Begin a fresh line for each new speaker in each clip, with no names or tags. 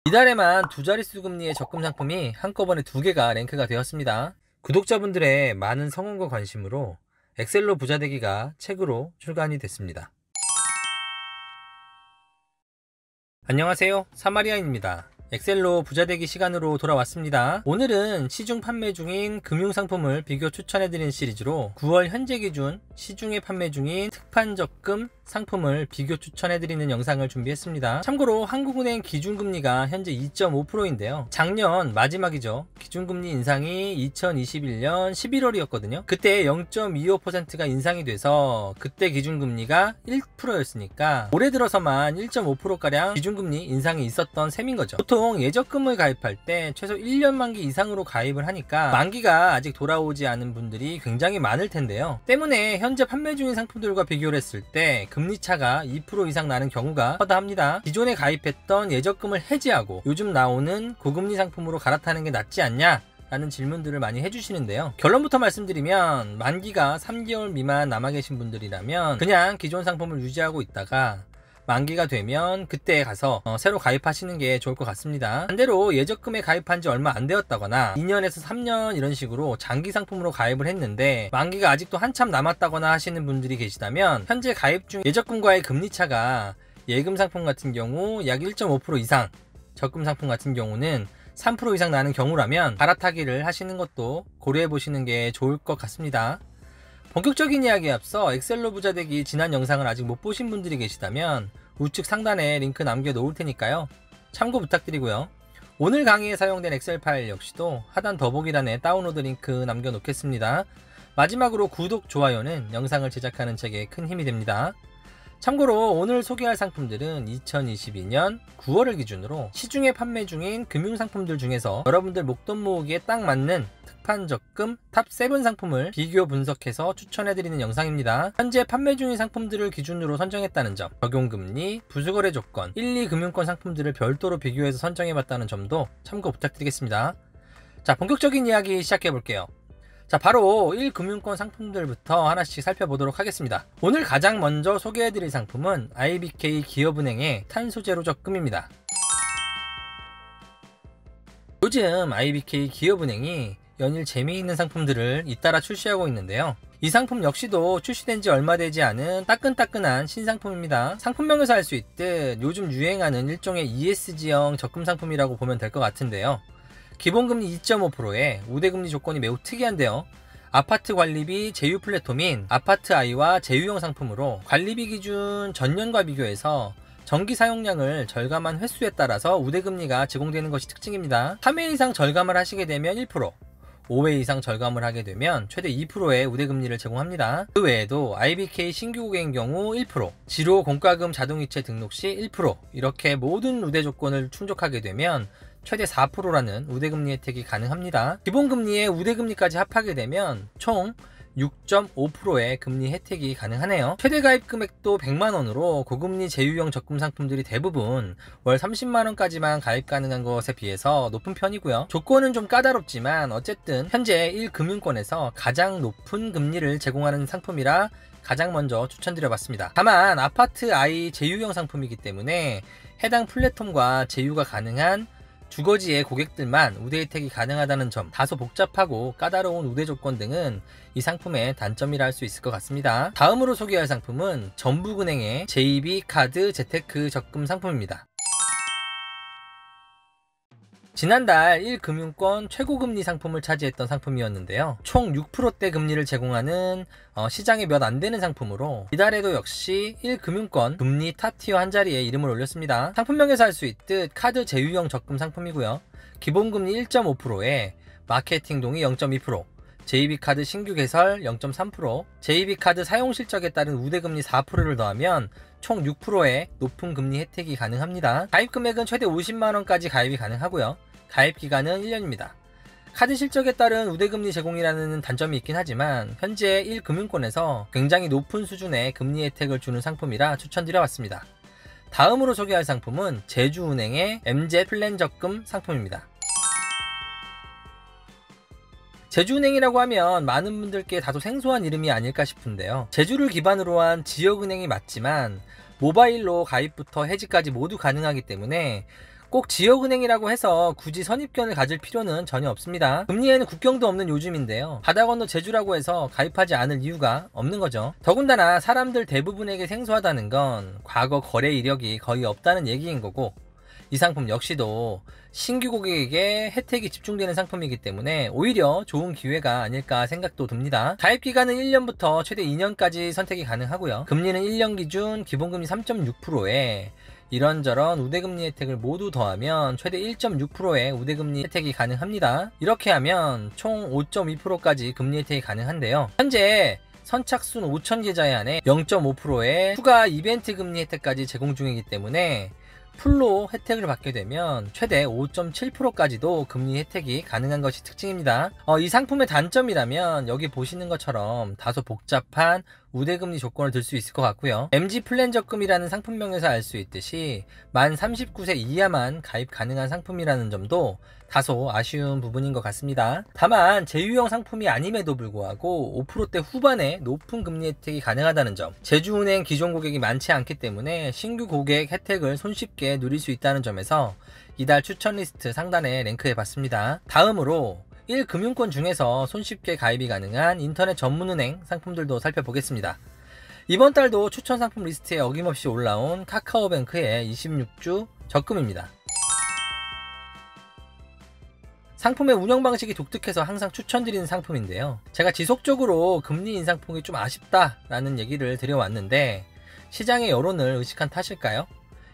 이달에만 두 자릿수 금리의 적금 상품이 한꺼번에 2개가 랭크가 되었습니다. 구독자분들의 많은 성원과 관심으로 엑셀로 부자되기가 책으로 출간이 됐습니다. 안녕하세요, 사마리아인입니다. 엑셀로 부자되기 시간으로 돌아왔습니다. 오늘은 시중 판매 중인 금융상품을 비교 추천해드리는 시리즈로 9월 현재 기준 시중에 판매 중인 특판 적금 상품을 비교 추천해드리는 영상을 준비했습니다. 참고로 한국은행 기준금리가 현재 2.5%인데요. 작년 마지막이죠. 기준금리 인상이 2021년 11월이었거든요. 그때 0.25%가 인상이 돼서 그때 기준금리가 1%였으니까 올해 들어서만 1.5%가량 기준금리 인상이 있었던 셈인 거죠. 보통 예적금을 가입할 때 최소 1년 만기 이상으로 가입을 하니까 만기가 아직 돌아오지 않은 분들이 굉장히 많을 텐데요. 때문에 현재 판매 중인 상품들과 비교를 했을 때 금리차가 2% 이상 나는 경우가 허다합니다. 기존에 가입했던 예적금을 해지하고 요즘 나오는 고금리 상품으로 갈아타는 게 낫지 않냐? 라는 질문들을 많이 해주시는데요. 결론부터 말씀드리면 만기가 3개월 미만 남아 계신 분들이라면 그냥 기존 상품을 유지하고 있다가 만기가 되면 그때 가서 새로 가입하시는 게 좋을 것 같습니다. 반대로 예적금에 가입한 지 얼마 안 되었다거나 2년에서 3년 이런 식으로 장기 상품으로 가입을 했는데 만기가 아직도 한참 남았다거나 하시는 분들이 계시다면 현재 가입 중 예적금과의 금리차가 예금 상품 같은 경우 약 1.5% 이상, 적금 상품 같은 경우는 3% 이상 나는 경우라면 갈아타기를 하시는 것도 고려해 보시는 게 좋을 것 같습니다. 본격적인 이야기에 앞서 엑셀로 부자되기 지난 영상을 아직 못 보신 분들이 계시다면 우측 상단에 링크 남겨 놓을 테니까요. 참고 부탁드리고요. 오늘 강의에 사용된 엑셀 파일 역시도 하단 더보기란에 다운로드 링크 남겨 놓겠습니다. 마지막으로 구독, 좋아요는 영상을 제작하는 책에 큰 힘이 됩니다. 참고로 오늘 소개할 상품들은 2022년 9월을 기준으로 시중에 판매 중인 금융상품들 중에서 여러분들 목돈 모으기에 딱 맞는 특판 적금 탑7 상품을 비교 분석해서 추천해드리는 영상입니다. 현재 판매 중인 상품들을 기준으로 선정했다는 점, 적용금리, 부수거래 조건, 1, 2금융권 상품들을 별도로 비교해서 선정해봤다는 점도 참고 부탁드리겠습니다. 자, 본격적인 이야기 시작해볼게요. 자, 바로 1금융권 상품들부터 하나씩 살펴보도록 하겠습니다. 오늘 가장 먼저 소개해드릴 상품은 IBK 기업은행의 탄소제로 적금입니다. 요즘 IBK 기업은행이 연일 재미있는 상품들을 잇따라 출시하고 있는데요. 이 상품 역시도 출시된 지 얼마 되지 않은 따끈따끈한 신상품입니다. 상품명에서 알 수 있듯 요즘 유행하는 일종의 ESG형 적금 상품이라고 보면 될 것 같은데요. 기본금리 2.5%에 우대금리 조건이 매우 특이한데요. 아파트 관리비 제휴 플랫폼인 아파트아이와 제휴형 상품으로 관리비 기준 전년과 비교해서 전기 사용량을 절감한 횟수에 따라서 우대금리가 제공되는 것이 특징입니다. 3회 이상 절감을 하시게 되면 1%, 5회 이상 절감을 하게 되면 최대 2%의 우대금리를 제공합니다. 그 외에도 IBK 신규 고객인 경우 1%, 지로 공과금 자동이체 등록 시 1%, 이렇게 모든 우대 조건을 충족하게 되면 최대 4%라는 우대금리 혜택이 가능합니다. 기본금리에 우대금리까지 합하게 되면 총 6.5%의 금리 혜택이 가능하네요. 최대 가입 금액도 100만원으로 고금리 제휴형 적금 상품들이 대부분 월 30만원까지만 가입 가능한 것에 비해서 높은 편이고요. 조건은 좀 까다롭지만 어쨌든 현재 1금융권에서 가장 높은 금리를 제공하는 상품이라 가장 먼저 추천드려봤습니다. 다만 아파트 아이 제휴형 상품이기 때문에 해당 플랫폼과 제휴가 가능한 주거지의 고객들만 우대 혜택이 가능하다는 점, 다소 복잡하고 까다로운 우대 조건 등은 이 상품의 단점이라 할 수 있을 것 같습니다. 다음으로 소개할 상품은 전북은행의 JB카드 재테크 적금 상품입니다. 지난달 1금융권 최고금리 상품을 차지했던 상품이었는데요. 총 6%대 금리를 제공하는 시장에 몇 안되는 상품으로 이달에도 역시 1금융권 금리 탑티어 한자리에 이름을 올렸습니다. 상품명에서 알 수 있듯 카드 제휴형 적금 상품이고요. 기본금리 1.5%에 마케팅 동의 0.2%, JB카드 신규 개설 0.3%, JB카드 사용 실적에 따른 우대금리 4%를 더하면 총 6%의 높은 금리 혜택이 가능합니다. 가입 금액은 최대 50만원까지 가입이 가능하고요. 가입 기간은 1년입니다. 카드 실적에 따른 우대금리 제공이라는 단점이 있긴 하지만 현재 1금융권에서 굉장히 높은 수준의 금리 혜택을 주는 상품이라 추천드려봤습니다. 다음으로 소개할 상품은 제주은행의 MZ 플랜 적금 상품입니다. 제주은행이라고 하면 많은 분들께 다소 생소한 이름이 아닐까 싶은데요. 제주를 기반으로 한 지역은행이 맞지만 모바일로 가입부터 해지까지 모두 가능하기 때문에 꼭 지역은행이라고 해서 굳이 선입견을 가질 필요는 전혀 없습니다. 금리에는 국경도 없는 요즘인데요. 바다 건너 제주라고 해서 가입하지 않을 이유가 없는 거죠. 더군다나 사람들 대부분에게 생소하다는 건 과거 거래 이력이 거의 없다는 얘기인 거고, 이 상품 역시도 신규 고객에게 혜택이 집중되는 상품이기 때문에 오히려 좋은 기회가 아닐까 생각도 듭니다. 가입기간은 1년부터 최대 2년까지 선택이 가능하고요. 금리는 1년 기준 기본금리 3.6%에 이런저런 우대금리 혜택을 모두 더하면 최대 1.6%의 우대금리 혜택이 가능합니다. 이렇게 하면 총 5.2%까지 금리 혜택이 가능한데요. 현재 선착순 5,000계좌에 한해 0.5%의 추가 이벤트 금리 혜택까지 제공 중이기 때문에 풀로 혜택을 받게 되면 최대 5.7%까지도 금리 혜택이 가능한 것이 특징입니다. 이 상품의 단점이라면 여기 보시는 것처럼 다소 복잡한 우대금리 조건을 들 수 있을 것 같고요. MG 플랜 적금이라는 상품명에서 알 수 있듯이 만 39세 이하만 가입 가능한 상품이라는 점도 다소 아쉬운 부분인 것 같습니다. 다만 제휴형 상품이 아님에도 불구하고 5%대 후반의 높은 금리 혜택이 가능하다는 점, 제주은행 기존 고객이 많지 않기 때문에 신규 고객 혜택을 손쉽게 누릴 수 있다는 점에서 이달 추천 리스트 상단에 랭크해 봤습니다. 다음으로 1금융권 중에서 손쉽게 가입이 가능한 인터넷 전문은행 상품들도 살펴보겠습니다. 이번 달도 추천 상품 리스트에 어김없이 올라온 카카오뱅크의 26주 적금입니다. 상품의 운영 방식이 독특해서 항상 추천드리는 상품인데요. 제가 지속적으로 금리 인상폭이 좀 아쉽다라는 얘기를 드려왔는데 시장의 여론을 의식한 탓일까요?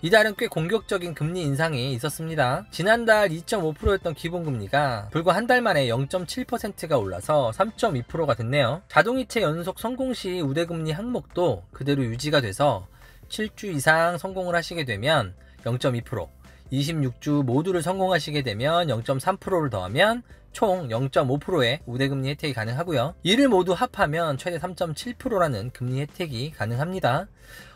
이달은 꽤 공격적인 금리 인상이 있었습니다. 지난달 2.5%였던 기본금리가 불과 한 달 만에 0.7%가 올라서 3.2%가 됐네요. 자동이체 연속 성공 시 우대금리 항목도 그대로 유지가 돼서 7주 이상 성공을 하시게 되면 0.2%, 26주 모두를 성공하시게 되면 0.3%를 더하면 총 0.5%의 우대금리 혜택이 가능하고요. 이를 모두 합하면 최대 3.7%라는 금리 혜택이 가능합니다.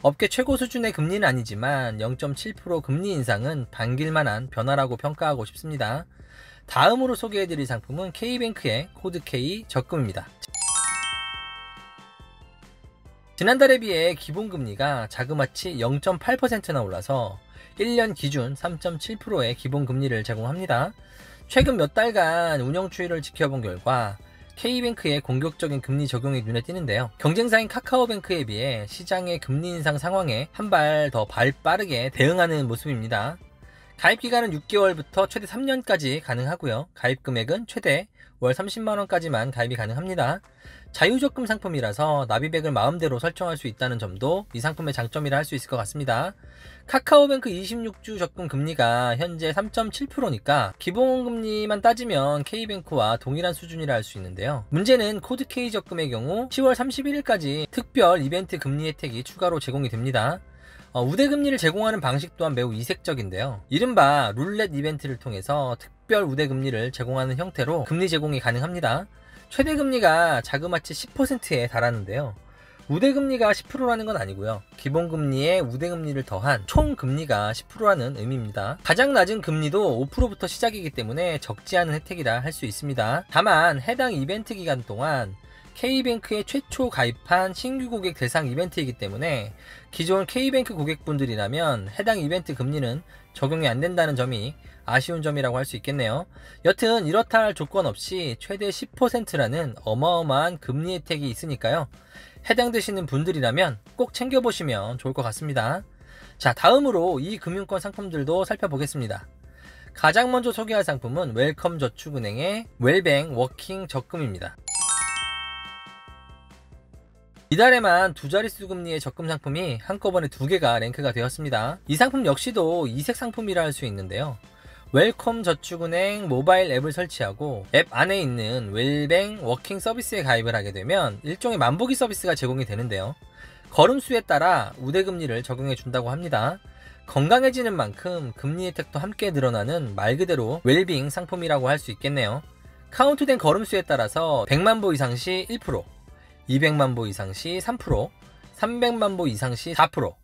업계 최고 수준의 금리는 아니지만 0.7% 금리 인상은 반길만한 변화라고 평가하고 싶습니다. 다음으로 소개해드릴 상품은 K뱅크의 코드 K 적금입니다. 지난달에 비해 기본금리가 자그마치 0.8%나 올라서 1년 기준 3.7%의 기본금리를 제공합니다. 최근 몇 달간 운영 추이를 지켜본 결과 K뱅크의 공격적인 금리 적용이 눈에 띄는데요. 경쟁사인 카카오뱅크에 비해 시장의 금리 인상 상황에 한 발 더 빠르게 대응하는 모습입니다. 가입기간은 6개월부터 최대 3년까지 가능하고요. 가입금액은 최대 월 30만원까지만 가입이 가능합니다. 자유적금 상품이라서 납입액을 마음대로 설정할 수 있다는 점도 이 상품의 장점이라 할 수 있을 것 같습니다. 카카오뱅크 26주 적금 금리가 현재 3.7%니까 기본금리만 따지면 K뱅크와 동일한 수준이라 할 수 있는데요. 문제는 코드 K 적금의 경우 10월 31일까지 특별 이벤트 금리 혜택이 추가로 제공이 됩니다. 우대금리를 제공하는 방식 또한 매우 이색적인데요. 이른바 룰렛 이벤트를 통해서 특별 우대금리를 제공하는 형태로 금리 제공이 가능합니다. 최대금리가 자그마치 10%에 달하는데요. 우대금리가 10%라는 건 아니고요. 기본금리에 우대금리를 더한 총금리가 10%라는 의미입니다. 가장 낮은 금리도 5%부터 시작이기 때문에 적지 않은 혜택이라 할 수 있습니다. 다만 해당 이벤트 기간 동안 K뱅크에 최초 가입한 신규 고객 대상 이벤트이기 때문에 기존 K뱅크 고객분들이라면 해당 이벤트 금리는 적용이 안 된다는 점이 아쉬운 점이라고 할 수 있겠네요. 여튼 이렇다 할 조건 없이 최대 10%라는 어마어마한 금리 혜택이 있으니까요. 해당되시는 분들이라면 꼭 챙겨보시면 좋을 것 같습니다. 자, 다음으로 이 금융권 상품들도 살펴보겠습니다. 가장 먼저 소개할 상품은 웰컴저축은행의 웰뱅 워킹 적금입니다. 이달에만 두 자릿수 금리의 적금 상품이 한꺼번에 2개가 랭크가 되었습니다. 이 상품 역시도 이색 상품이라 할 수 있는데요. 웰컴 저축은행 모바일 앱을 설치하고 앱 안에 있는 웰뱅 워킹 서비스에 가입을 하게 되면 일종의 만보기 서비스가 제공이 되는데요. 걸음수에 따라 우대금리를 적용해 준다고 합니다. 건강해지는 만큼 금리 혜택도 함께 늘어나는 말 그대로 웰빙 상품이라고 할 수 있겠네요. 카운트된 걸음수에 따라서 100만 보 이상 시 1%, 200만 보 이상 시 3%, 300만 보 이상 시 4%,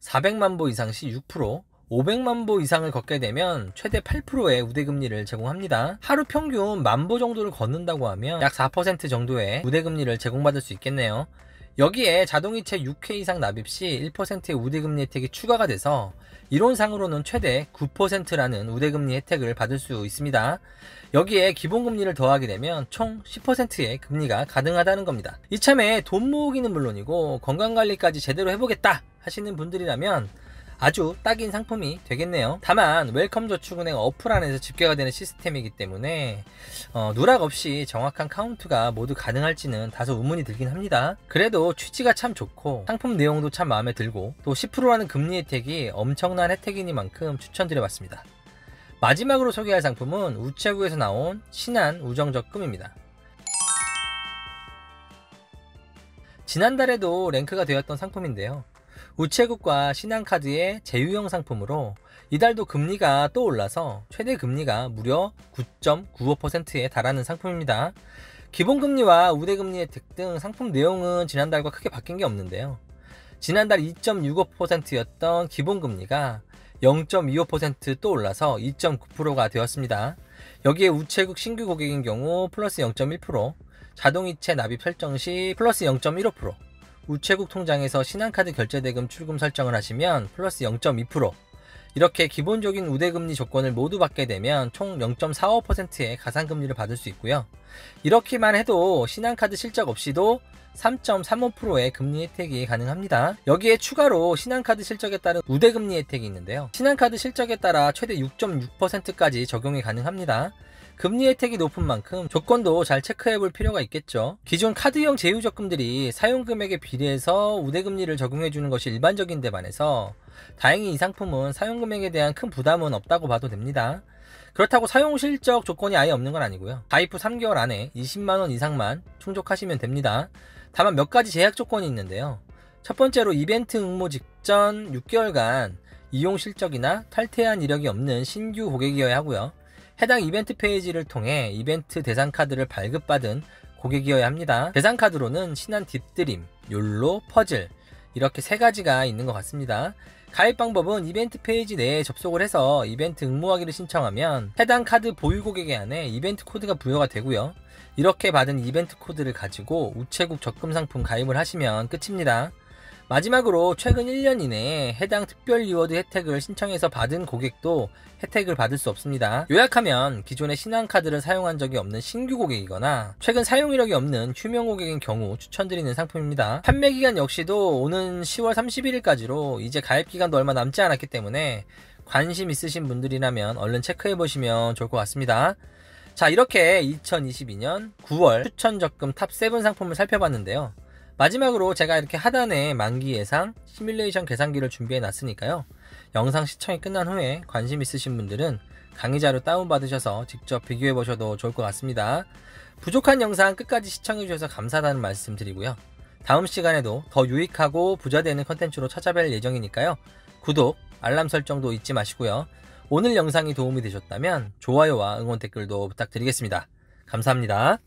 400만 보 이상 시 6%, 500만 보 이상을 걷게 되면 최대 8%의 우대금리를 제공합니다. 하루 평균 10,000보 정도를 걷는다고 하면 약 4% 정도의 우대금리를 제공받을 수 있겠네요. 여기에 자동이체 6회 이상 납입 시 1%의 우대금리 혜택이 추가가 돼서 이론상으로는 최대 9%라는 우대금리 혜택을 받을 수 있습니다. 여기에 기본금리를 더하게 되면 총 10%의 금리가 가능하다는 겁니다. 이참에 돈 모으기는 물론이고 건강관리까지 제대로 해보겠다 하시는 분들이라면 아주 딱인 상품이 되겠네요. 다만 웰컴저축은행 어플 안에서 집계가 되는 시스템이기 때문에 누락 없이 정확한 카운트가 모두 가능할지는 다소 의문이 들긴 합니다. 그래도 취지가 참 좋고 상품 내용도 참 마음에 들고 또 10%라는 금리 혜택이 엄청난 혜택이니만큼 추천드려봤습니다. 마지막으로 소개할 상품은 우체국에서 나온 신한 우정적금입니다. 지난달에도 랭크가 되었던 상품인데요. 우체국과 신한카드의 제휴형 상품으로 이달도 금리가 또 올라서 최대 금리가 무려 9.95%에 달하는 상품입니다. 기본금리와 우대금리 혜택 등 상품 내용은 지난달과 크게 바뀐 게 없는데요. 지난달 2.65%였던 기본금리가 0.25% 또 올라서 2.9%가 되었습니다. 여기에 우체국 신규 고객인 경우 플러스 0.1%, 자동이체 납입 설정 시 플러스 0.15%, 우체국 통장에서 신한카드 결제대금 출금 설정을 하시면 플러스 0.2%, 이렇게 기본적인 우대금리 조건을 모두 받게 되면 총 0.45%의 가산금리를 받을 수 있고요. 이렇게만 해도 신한카드 실적 없이도 3.35%의 금리 혜택이 가능합니다. 여기에 추가로 신한카드 실적에 따른 우대금리 혜택이 있는데요. 신한카드 실적에 따라 최대 6.6%까지 적용이 가능합니다. 금리 혜택이 높은 만큼 조건도 잘 체크해 볼 필요가 있겠죠. 기존 카드형 제휴적금들이 사용금액에 비례해서 우대금리를 적용해 주는 것이 일반적인 데 반해서 다행히 이 상품은 사용금액에 대한 큰 부담은 없다고 봐도 됩니다. 그렇다고 사용실적 조건이 아예 없는 건 아니고요. 가입 후 3개월 안에 20만원 이상만 충족하시면 됩니다. 다만 몇 가지 제약 조건이 있는데요. 첫 번째로 이벤트 응모 직전 6개월간 이용 실적이나 탈퇴한 이력이 없는 신규 고객이어야 하고요. 해당 이벤트 페이지를 통해 이벤트 대상 카드를 발급받은 고객이어야 합니다. 대상 카드로는 신한 딥드림, 욜로, 퍼즐 이렇게 세 가지가 있는 것 같습니다. 가입 방법은 이벤트 페이지 내에 접속을 해서 이벤트 응모하기를 신청하면 해당 카드 보유 고객에 한해 이벤트 코드가 부여가 되고요. 이렇게 받은 이벤트 코드를 가지고 우체국 적금 상품 가입을 하시면 끝입니다. 마지막으로 최근 1년 이내에 해당 특별 리워드 혜택을 신청해서 받은 고객도 혜택을 받을 수 없습니다. 요약하면 기존에 신한카드를 사용한 적이 없는 신규 고객이거나 최근 사용 이력이 없는 휴명 고객인 경우 추천드리는 상품입니다. 판매 기간 역시도 오는 10월 31일까지로 이제 가입 기간도 얼마 남지 않았기 때문에 관심 있으신 분들이라면 얼른 체크해 보시면 좋을 것 같습니다. 자, 이렇게 2022년 9월 추천 적금 탑 7 상품을 살펴봤는데요. 마지막으로 제가 이렇게 하단에 만기 예상 시뮬레이션 계산기를 준비해 놨으니까요. 영상 시청이 끝난 후에 관심 있으신 분들은 강의 자료 다운받으셔서 직접 비교해 보셔도 좋을 것 같습니다. 부족한 영상 끝까지 시청해 주셔서 감사하다는 말씀 드리고요. 다음 시간에도 더 유익하고 부자되는 컨텐츠로 찾아뵐 예정이니까요. 구독, 알람 설정도 잊지 마시고요. 오늘 영상이 도움이 되셨다면 좋아요와 응원 댓글도 부탁드리겠습니다. 감사합니다.